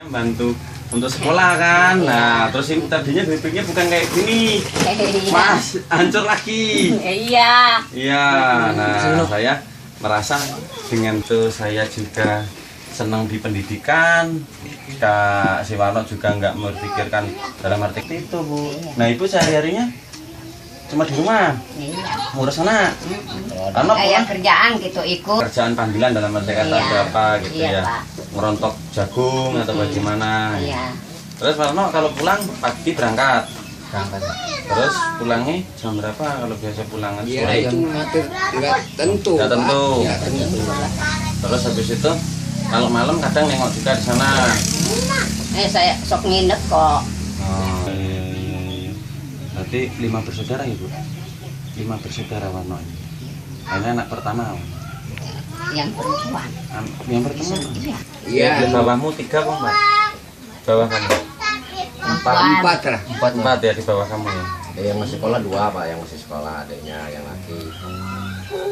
Bantu untuk sekolah kan. Nah, terus ini tadinya gripiknya bukan kayak gini. Mas, hancur lagi. Iya. Iya. Nah, saya merasa dengan itu saya juga senang di pendidikan. Kak Siwarno juga nggak memikirkan dalam arti itu, Bu. Nah, Ibu sehari-harinya cuma di rumah. Iya. Ngurus anak. Karena Kayak kerjaan gitu ikut. kerjaan panggilan dalam arti kata Iya. ada apa gitu Iya, ya. Pak. Merontok jagung atau bagaimana. Iya. Terus Pak Arno kalau pulang pagi berangkat. Terus pulangnya jam berapa kalau biasa pulang? Iya, Sore. itu ngatur nggak tentu. Nggak tentu. Pak. Nggak tentu. Terus habis itu kalau malam kadang nengok juga di sana. Saya sok nginep kok. Oh, iya. Berarti 5 bersaudara ya, Bu? 5 bersaudara Warno ini. Ini anak pertama. Yang perempuan. Yang pertama. Iya. Iya. Di bawahmu 3 apa 4? Bawah kamu. Empat lah. 4 ya di bawah kamu ya. Yang masih sekolah 2 Pak, yang masih sekolah adiknya yang laki.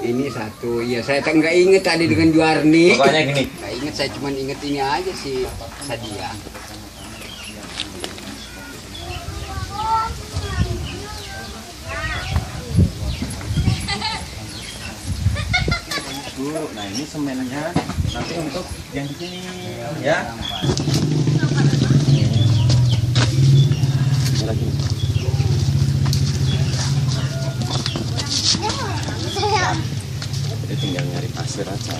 Ini satu. Iya, saya tak nggak inget tadi dengan Juarni. Pokoknya gini. Nggak inget, saya cuma inget ini aja si Sadia. Nah ini semennya nanti untuk yang di sini ya. Lagi. Jadi tinggal nyari pasir aja.